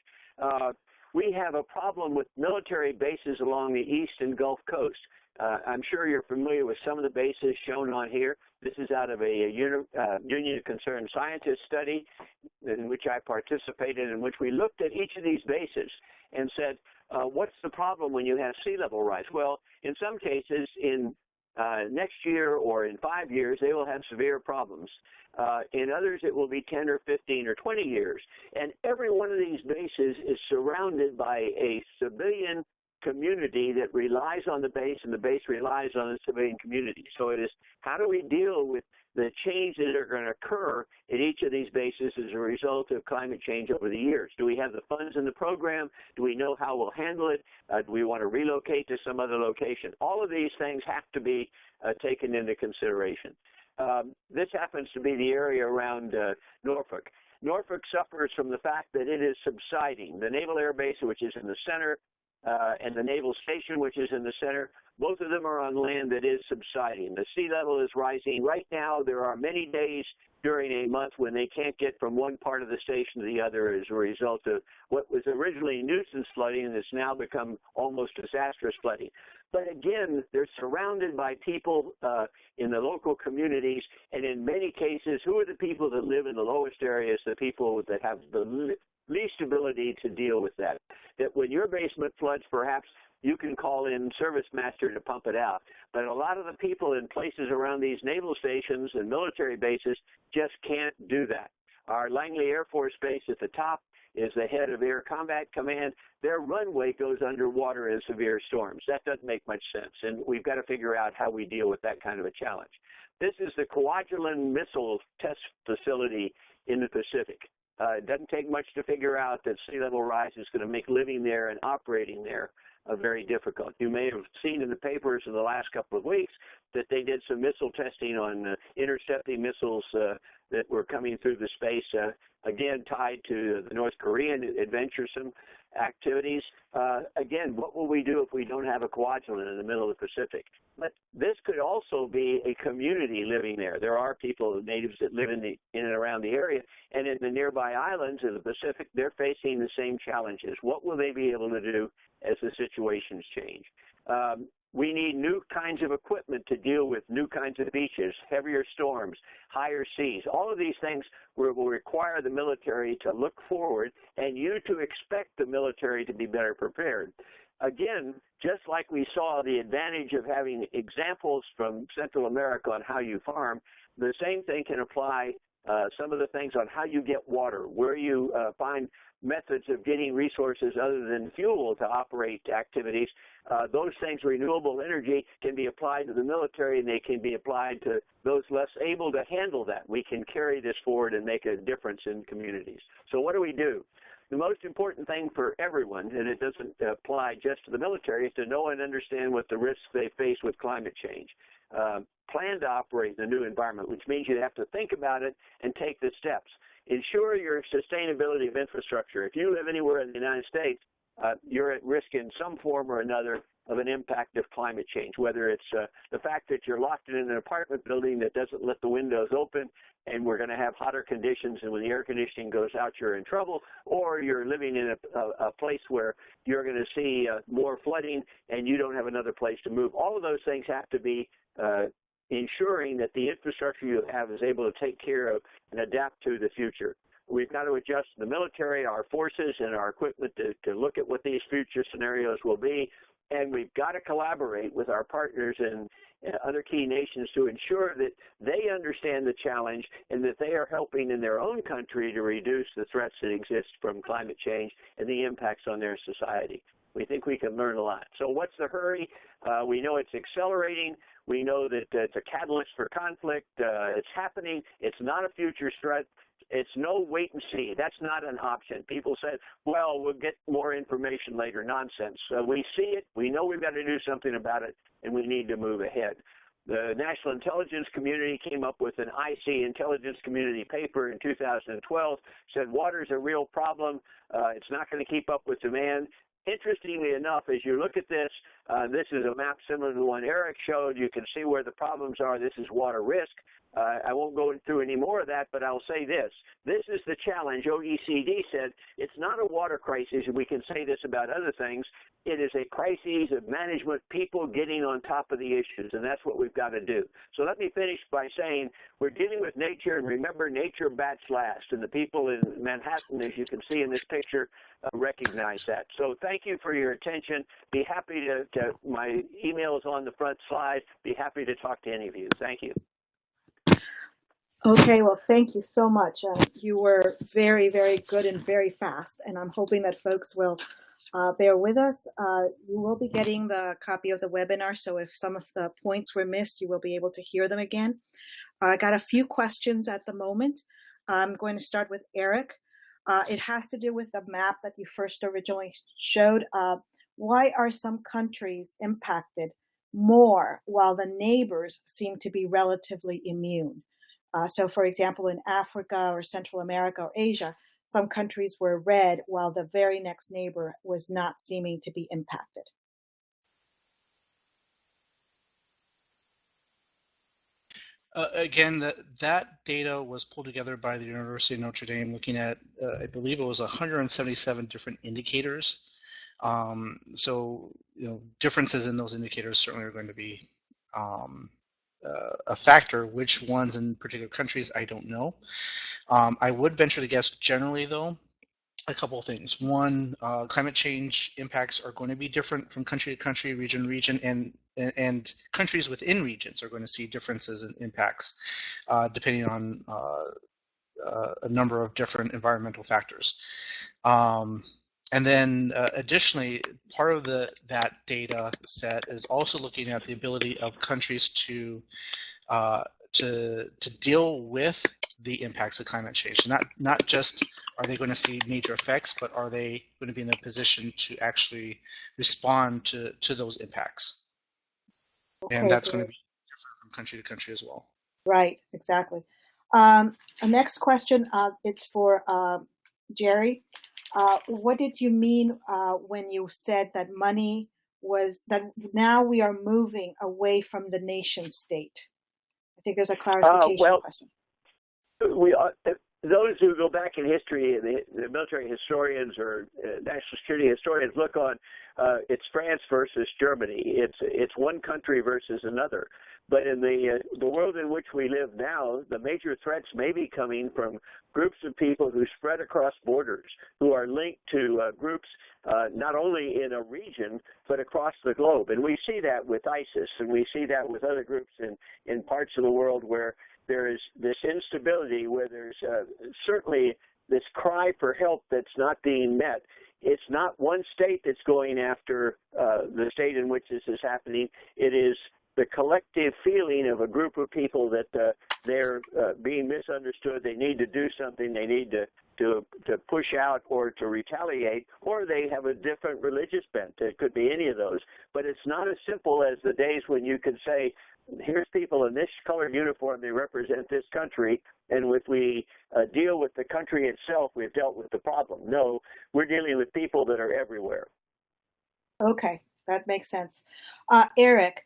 we have a problem with military bases along the east and Gulf Coast. I'm sure you're familiar with some of the bases shown on here. This is out of a Union of Concerned Scientists study in which I participated, in which we looked at each of these bases and said, what's the problem when you have sea level rise? Well, in some cases, in next year or in 5 years, they will have severe problems. In others, it will be 10 or 15 or 20 years. And every one of these bases is surrounded by a civilian community that relies on the base, and the base relies on the civilian community. So it is, how do we deal with the changes that are going to occur at each of these bases as a result of climate change over the years? Do we have the funds in the program? Do we know how we'll handle it? Do we want to relocate to some other location? All of these things have to be taken into consideration. This happens to be the area around Norfolk. Norfolk suffers from the fact that it is subsiding. The Naval Air Base, which is in the center, and the Naval Station, which is in the center, both of them are on land that is subsiding. The sea level is rising. Right now, there are many days during a month when they can't get from one part of the station to the other as a result of what was originally nuisance flooding and has now become almost disastrous flooding. But again, they're surrounded by people in the local communities, and in many cases, who are the people that live in the lowest areas? The people that have the least ability to deal with that. That when your basement floods, perhaps you can call in Service Master to pump it out. But a lot of the people in places around these naval stations and military bases just can't do that. Our Langley Air Force Base at the top is the head of Air Combat Command. Their runway goes underwater in severe storms. That doesn't make much sense, and we've got to figure out how we deal with that kind of a challenge. This is the Kwajalein Missile Test Facility in the Pacific. It doesn't take much to figure out that sea level rise is going to make living there and operating there very difficult. You may have seen in the papers in the last couple of weeks that they did some missile testing on intercepting missiles that were coming through the space, again tied to the North Korean adventuresome activities. Again, what will we do if we don't have a Kwajalein in the middle of the Pacific? But this could also be a community living there. There are people, natives that live in and around the area, and in the nearby islands of the Pacific, they're facing the same challenges. What will they be able to do as the situations change? We need new kinds of equipment to deal with new kinds of beaches, heavier storms, higher seas. All of these things will require the military to look forward and you to expect the military to be better prepared. Again, just like we saw the advantage of having examples from Central America on how you farm, the same thing can apply some of the things on how you get water, where you find methods of getting resources other than fuel to operate activities. Those things, renewable energy, can be applied to the military, and they can be applied to those less able to handle that. We can carry this forward and make a difference in communities. So what do? The most important thing for everyone, and it doesn't apply just to the military, is to know and understand what the risks they face with climate change. Plan to operate in a new environment, which means you have to think about it and take the steps. Ensure your sustainability of infrastructure. If you live anywhere in the United States, you're at risk in some form or another of an impact of climate change, whether it's the fact that you're locked in an apartment building that doesn't let the windows open and we're going to have hotter conditions, and when the air conditioning goes out, you're in trouble, or you're living in a place where you're going to see more flooding and you don't have another place to move. All of those things have to be ensuring that the infrastructure you have is able to take care of and adapt to the future. We've got to adjust the military, our forces, and our equipment to look at what these future scenarios will be, and we've got to collaborate with our partners and other key nations to ensure that they understand the challenge and that they are helping in their own country to reduce the threats that exist from climate change and the impacts on their society. We think we can learn a lot. So what's the hurry? We know it's accelerating. We know that it's a catalyst for conflict. It's happening. It's not a future threat. It's no wait and see. That's not an option. People said, well, we'll get more information later. Nonsense. We see it. We know we've got to do something about it, and we need to move ahead. The National Intelligence Community came up with an IC Intelligence Community paper in 2012, said water's a real problem. It's not going to keep up with demand. interestingly enough, as you look at this, this is a map similar to the one Eric showed. You can see where the problems are. This is water risk. I won't go through any more of that, but I'll say this. This is the challenge. OECD said it's not a water crisis, and we can say this about other things. It is a crisis of management, people getting on top of the issues, and that's what we've got to do. So let me finish by saying we're dealing with nature, and remember, nature bats last, and the people in Manhattan, as you can see in this picture, recognize that. So thank you for your attention. Be happy to my email is on the front slide. Be happy to talk to any of you. Thank you. Okay, well, thank you so much. You were very, very good and very fast, and I'm hoping that folks will bear with us. You will be getting the copy of the webinar, so if some of the points were missed, you will be able to hear them again. I got a few questions at the moment. I'm going to start with Eric. It has to do with the map that you first originally showed. Why are some countries impacted more while the neighbors seem to be relatively immune? So, for example, in Africa or Central America or Asia, some countries were red while the very next neighbor was not seeming to be impacted. Again, that data was pulled together by the University of Notre Dame, looking at, I believe it was 177 different indicators. So, differences in those indicators certainly are going to be a factor. Which ones in particular countries, I don't know. I would venture to guess generally, though, a couple of things. One, climate change impacts are going to be different from country to country, region to region, and countries within regions are going to see differences in impacts depending on a number of different environmental factors. And then additionally, part of that data set is also looking at the ability of countries to deal with the impacts of climate change. Not just are they going to see major effects, but are they going to be in a position to actually respond to those impacts? Okay, and that's going to be different from country to country as well. Right, exactly. The next question, it's for Jerry. What did you mean when you said that that now we are moving away from the nation state? I think there's a clarification question. Those who go back in history, the military historians or national security historians look on, it's France versus Germany. It's one country versus another. But in the world in which we live now, the major threats may be coming from groups of people who spread across borders, who are linked to groups not only in a region, but across the globe. And we see that with ISIS, and we see that with other groups in parts of the world where there is this instability, where there's certainly this cry for help that's not being met. It's not one state that's going after the state in which this is happening. It is the collective feeling of a group of people that they're being misunderstood. They need to do something. They need to push out or to retaliate, or they have a different religious bent. It could be any of those. But it's not as simple as the days when you could say, here's people in this colored uniform, they represent this country, and if we deal with the country itself, we've dealt with the problem. No, we're dealing with people that are everywhere. Okay, that makes sense. Eric,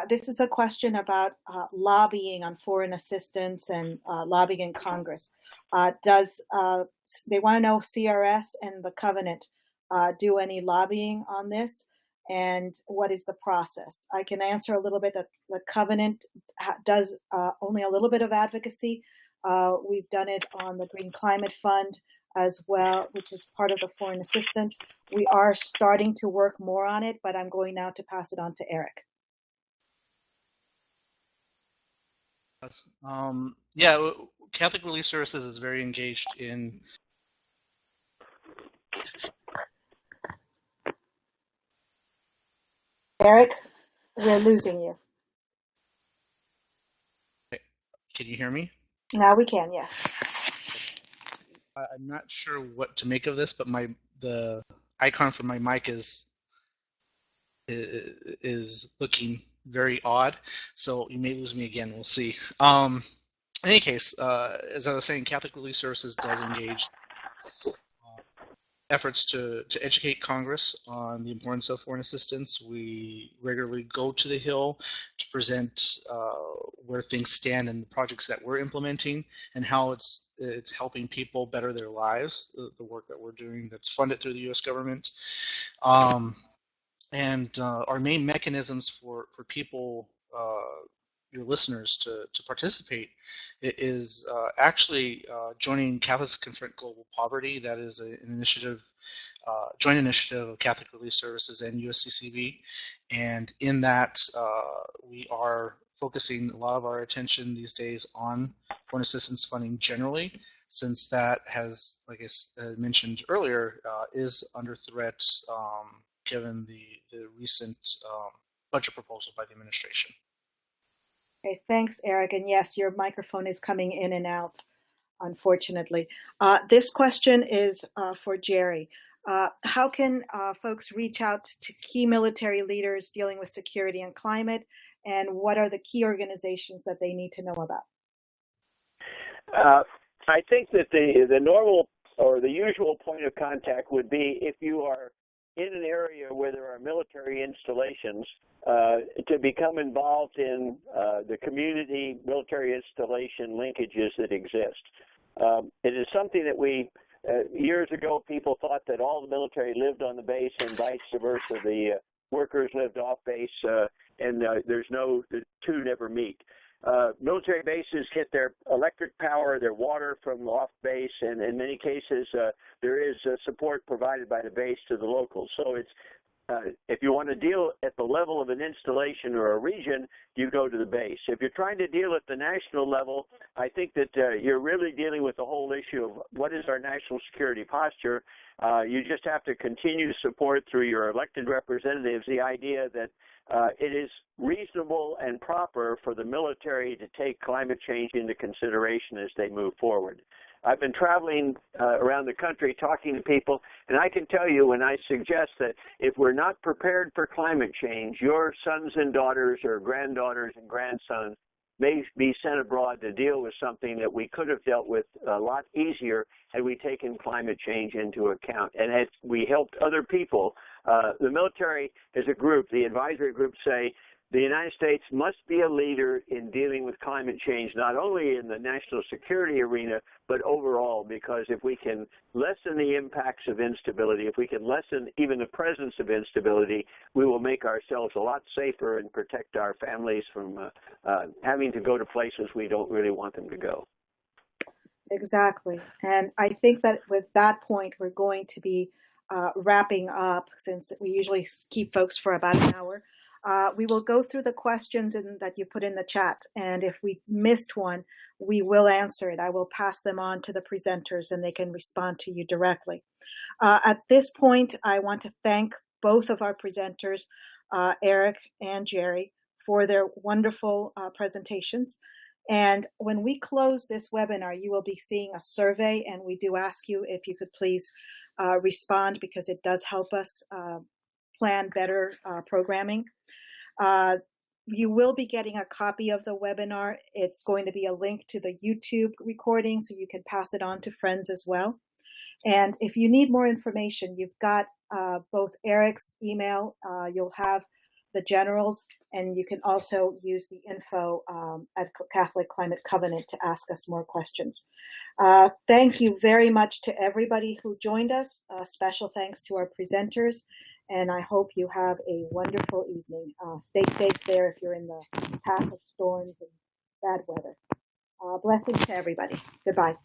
this is a question about lobbying on foreign assistance and lobbying in Congress. They want to know CRS and the Covenant do any lobbying on this? And what is the process? I can answer a little bit that the Covenant does only a little bit of advocacy. We've done it on the Green Climate Fund as well, which is part of the foreign assistance. We are starting to work more on it, but I'm going now to pass it on to Eric. Yeah, Catholic Relief Services is very engaged in Eric, we're losing you. Can you hear me? Now we can, yes. I'm not sure what to make of this, but the icon for my mic is looking very odd, so you may lose me again. We'll see. In any case, as I was saying, Catholic Relief Services does engage efforts to educate Congress on the importance of foreign assistance. We regularly go to the Hill to present where things stand in the projects that we're implementing and how it's helping people better their lives, the work that we're doing that's funded through the U.S. government. And our main mechanisms for people, your listeners, to participate is actually joining Catholics Confront Global Poverty. That is an initiative, joint initiative of Catholic Relief Services and USCCB. And in that, we are focusing a lot of our attention these days on foreign assistance funding generally, since that has, like I mentioned earlier, is under threat given the recent budget proposal by the administration. Okay, thanks, Eric. And yes, your microphone is coming in and out, unfortunately. This question is for Jerry. How can folks reach out to key military leaders dealing with security and climate, and what are the key organizations that they need to know about? I think that the normal or the usual point of contact would be if you are in an area where there are military installations, to become involved in the community military installation linkages that exist. It is something that we, years ago, people thought that all the military lived on the base and vice versa. The workers lived off base, and the two never meet. Military bases get their electric power, their water from off base, and in many cases there is support provided by the base to the locals. So it's if you want to deal at the level of an installation or a region, you go to the base. If you're trying to deal at the national level, I think that you're really dealing with the whole issue of what is our national security posture. You just have to continue to support through your elected representatives the idea that it is reasonable and proper for the military to take climate change into consideration as they move forward. I've been traveling around the country talking to people, and I can tell you when I suggest that if we're not prepared for climate change, your sons and daughters or granddaughters and grandsons may be sent abroad to deal with something that we could have dealt with a lot easier had we taken climate change into account. And as we helped other people, the military as a group, the advisory groups say, the United States must be a leader in dealing with climate change, not only in the national security arena, but overall, because if we can lessen the impacts of instability, if we can lessen even the presence of instability, we will make ourselves a lot safer and protect our families from having to go to places we don't really want them to go. Exactly. And I think that with that point, we're going to be wrapping up, since we usually keep folks for about an hour. We will go through the questions that you put in the chat, and if we missed one, we will answer it. I will pass them on to the presenters, and they can respond to you directly. At this point, I want to thank both of our presenters, Eric and Jerry, for their wonderful presentations. And when we close this webinar, you will be seeing a survey, and we do ask you if you could please respond, because it does help us plan better programming. You will be getting a copy of the webinar. It's going to be a link to the YouTube recording, so you can pass it on to friends as well. And if you need more information, you've got both Eric's email, you'll have the generals, and you can also use the info at Catholic Climate Covenant to ask us more questions. Thank you very much to everybody who joined us. Special thanks to our presenters. And I hope you have a wonderful evening. Stay safe there if you're in the path of storms and bad weather. Blessings to everybody. Goodbye.